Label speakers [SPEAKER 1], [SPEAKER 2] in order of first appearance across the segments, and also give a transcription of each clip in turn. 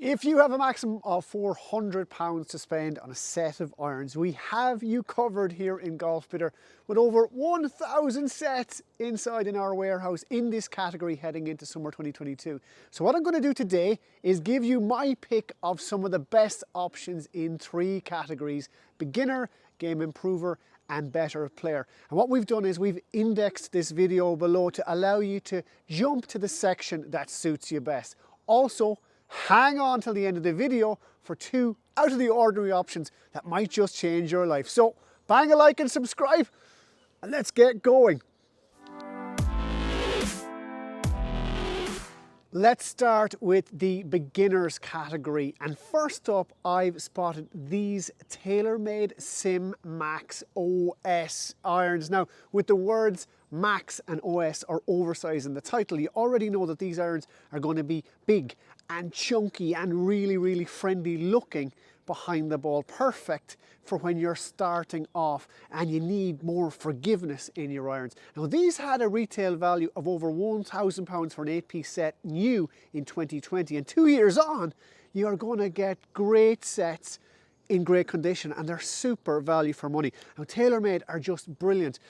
[SPEAKER 1] If you have a maximum of £400 to spend on a set of irons, we have you covered here in Golfbidder with over 1,000 sets inside in our warehouse in this category heading into summer 2022. So what I'm going to do today is give you my pick of some of the best options in three categories: beginner, game improver, and better player. And what we've done is we've indexed this video below to allow you to jump to the section that suits you best. Also, hang on till the end of the video for two out of the ordinary options that might just change your life. So bang a like and subscribe, and let's get going. Let's start with the beginners category, and first up I've spotted these TaylorMade SIM Max OS irons. Now, with the words Max and OS are oversized in the title, you already know that these irons are going to be big and chunky and really friendly looking behind the ball. Perfect for when you're starting off and you need more forgiveness in your irons. Now, these had a retail value of over £1,000 for an 8-piece set new in 2020, and 2 years on you are going to get great sets in great condition, and they're super value for money. Now, TaylorMade are just brilliant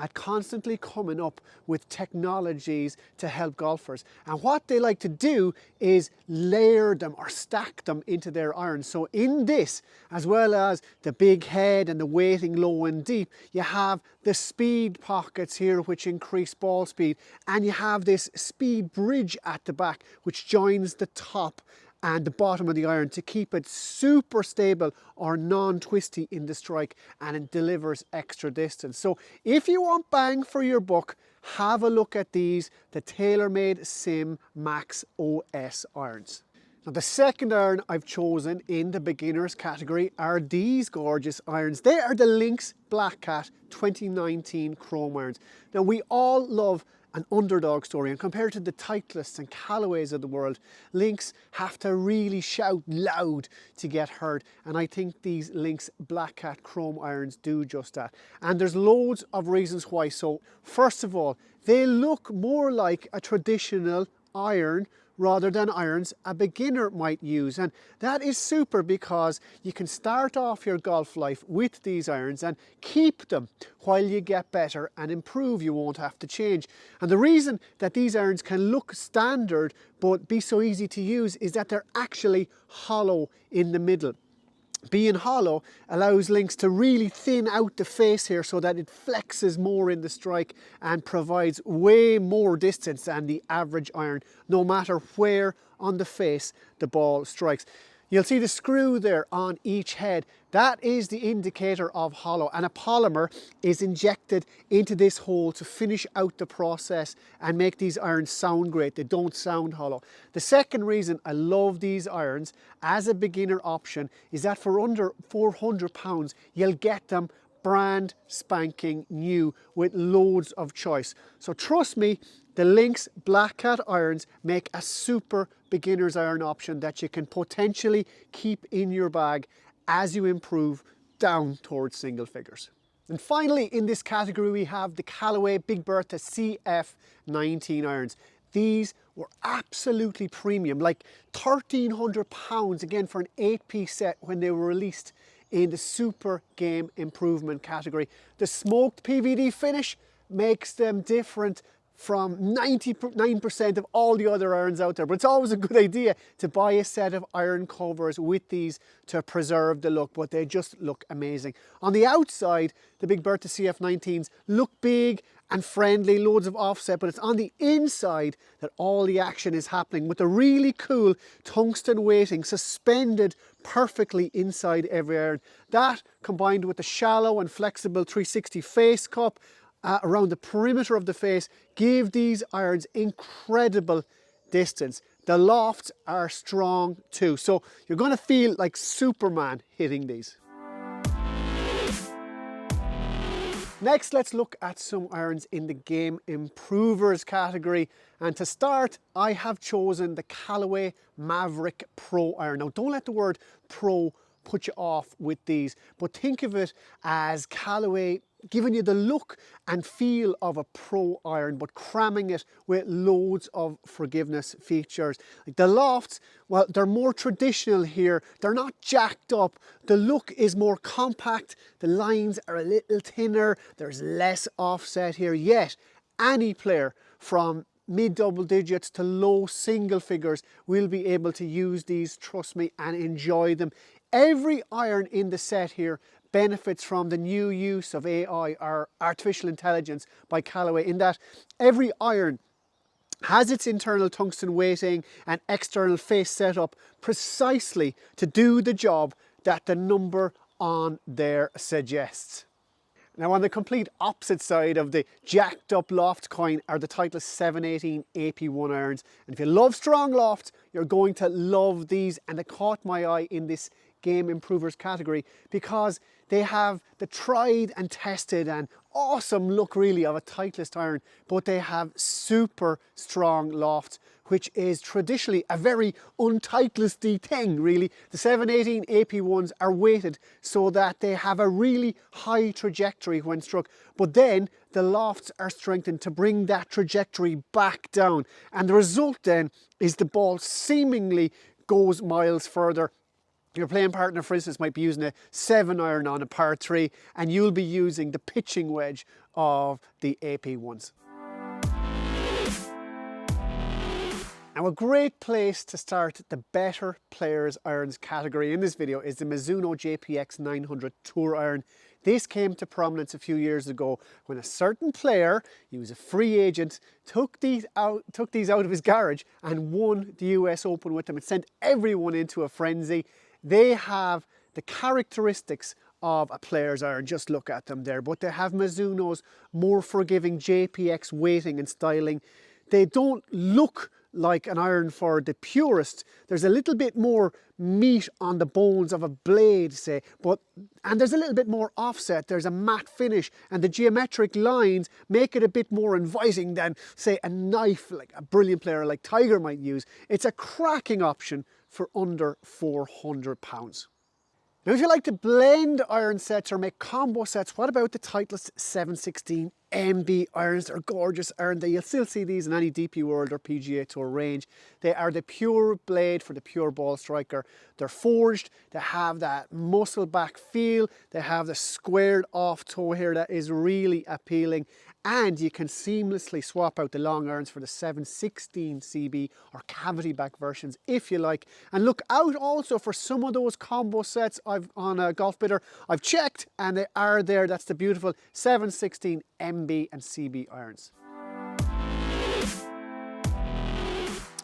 [SPEAKER 1] at constantly coming up with technologies to help golfers, and what they like to do is layer them or stack them into their irons. So in this, as well as the big head and the weighting low and deep, you have the speed pockets here which increase ball speed, and you have this speed bridge at the back which joins the top and the bottom of the iron to keep it super stable or non-twisty in the strike, and it delivers extra distance. So if you want bang for your buck, have a look at these, the TaylorMade SIM Max OS irons. Now, the second iron I've chosen in the beginners category are these gorgeous irons. They are the Lynx Black Cat 2019 chrome irons. Now, we all love an underdog story, and compared to the Titleists and Callaways of the world, Lynx have to really shout loud to get heard, and I think these Lynx Black Cat chrome irons do just that. And there's loads of reasons why. So first of all, they look more like a traditional iron rather than irons a beginner might use, and that is super because you can start off your golf life with these irons and keep them while you get better and improve. You won't have to change. And the reason that these irons can look standard but be so easy to use is that they're actually hollow in the middle. Being hollow allows Lynx to really thin out the face here so that it flexes more in the strike and provides way more distance than the average iron, no matter where on the face the ball strikes. You'll see the screw there on each head. That is the indicator of hollow, and a polymer is injected into this hole to finish out the process and make these irons sound great. They don't sound hollow. The second reason I love these irons as a beginner option is that for under £400 you'll get them brand spanking new with loads of choice. So trust me, the Lynx Black Cat irons make a super beginner's iron option that you can potentially keep in your bag as you improve down towards single figures. And finally, in this category we have the Callaway Big Bertha CF19 irons. These were absolutely premium, like £1,300 again for an 8-piece set when they were released in the super game improvement category. The smoked PVD finish makes them different from 99% of all the other irons out there, but it's always a good idea to buy a set of iron covers with these to preserve the look, but they just look amazing. On the outside, the Big Bertha CF19s look big and friendly, loads of offset, but it's on the inside that all the action is happening with the really cool tungsten weighting suspended perfectly inside every iron. That, combined with the shallow and flexible 360 face cup around the perimeter of the face, give these irons incredible distance. The lofts are strong too, so you're going to feel like Superman hitting these. Next, let's look at some irons in the game improvers category, and to start I have chosen the Callaway Mavrik Pro iron. Now, don't let the word pro put you off with these, but think of it as Callaway giving you the look and feel of a pro iron, but cramming it with loads of forgiveness features. Like the lofts, well, they're more traditional here. They're not jacked up. The look is more compact. The lines are a little thinner. There's less offset here. Yet, any player from mid double digits to low single figures will be able to use these, trust me, and enjoy them. Every iron in the set here benefits from the new use of AI, or artificial intelligence, by Callaway, in that every iron has its internal tungsten weighting and external face setup precisely to do the job that the number on there suggests. Now, on the complete opposite side of the jacked up loft coin are the Titleist 718 AP1 irons. And if you love strong loft, you're going to love these. And they caught my eye in this game improvers category because they have the tried and tested and awesome look really of a Titleist iron, but they have super strong loft, which is traditionally a very un-Titleist-y thing really. The 718 AP1s are weighted so that they have a really high trajectory when struck, but then the lofts are strengthened to bring that trajectory back down, and the result then is the ball seemingly goes miles further. Your playing partner, for instance, might be using a 7 iron on a par 3, and you'll be using the pitching wedge of the AP1s. Now, a great place to start the better players irons category in this video is the Mizuno JPX 900 Tour iron. This came to prominence a few years ago when a certain player, he was a free agent, took these out of his garage and won the US Open with them. It sent everyone into a frenzy. They have the characteristics of a player's iron, just look at them there, but they have Mizuno's more forgiving JPX weighting and styling. They don't look like an iron for the purist. There's a little bit more meat on the bones of a blade, say, and there's a little bit more offset. There's a matte finish, and the geometric lines make it a bit more inviting than, say, a knife like a brilliant player like Tiger might use. It's a cracking option for under £400. Now, if you like to blend iron sets or make combo sets, what about the Titleist 716 MB irons? They're gorgeous, aren't they? You'll still see these in any DP World or PGA Tour range. They are the pure blade for the pure ball striker. They're forged, they have that muscle back feel, they have the squared off toe here that is really appealing, and you can seamlessly swap out the long irons for the 716 CB or cavity back versions if you like. And look out also for some of those combo sets I've on a Golfbidder. I've checked and they are there. That's the beautiful 716 MB and CB irons.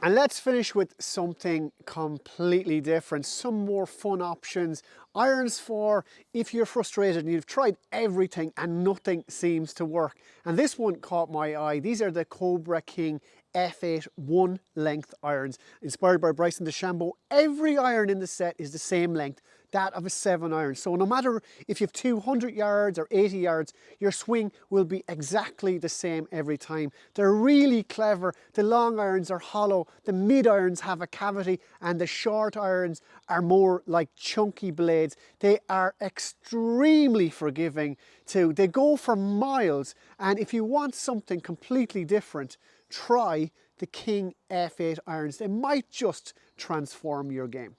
[SPEAKER 1] And let's finish with something completely different, some more fun options. Irons for if you're frustrated and you've tried everything and nothing seems to work. And this one caught my eye. These are the Cobra King F8 1 length irons, inspired by Bryson DeChambeau. Every iron in the set is the same length, that of a 7 iron. So no matter if you have 200 yards or 80 yards, your swing will be exactly the same every time. They're really clever. The long irons are hollow, the mid irons have a cavity, and the short irons are more like chunky blades. They are extremely forgiving too. They go for miles, and if you want something completely different, try the King F8 irons. They might just transform your game.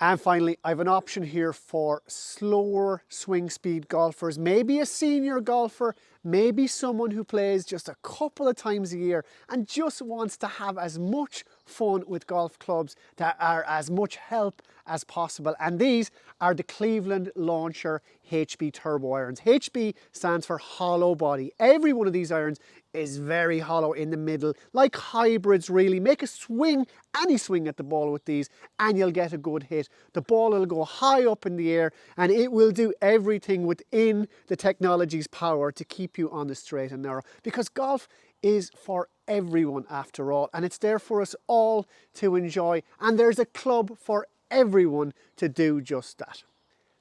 [SPEAKER 1] And finally, I have an option here for slower swing speed golfers, maybe a senior golfer, maybe someone who plays just a couple of times a year and just wants to have as much fun with golf clubs that are as much help as possible. And these are the Cleveland Launcher HB Turbo irons. HB stands for hollow body. Every one of these irons is very hollow in the middle, like hybrids really. Make a swing, any swing at the ball with these, and you'll get a good hit. The ball will go high up in the air, and it will do everything within the technology's power to keep you on the straight and narrow. Because golf is for everyone after all, and it's there for us all to enjoy, and there's a club for everyone to do just that.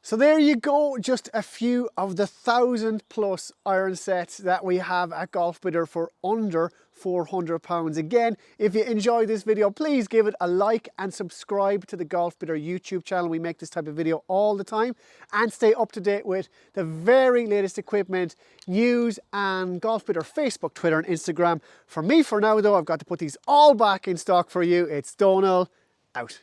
[SPEAKER 1] So there you go, just a few of the 1,000+ iron sets that we have at Golfbidder for under £400. Again, if you enjoyed this video, please give it a like and subscribe to the Golfbidder YouTube channel. We make this type of video all the time, and stay up to date with the very latest equipment, news, and Golfbidder Facebook, Twitter, and Instagram. For me, for now though, I've got to put these all back in stock for you. It's Donal, out.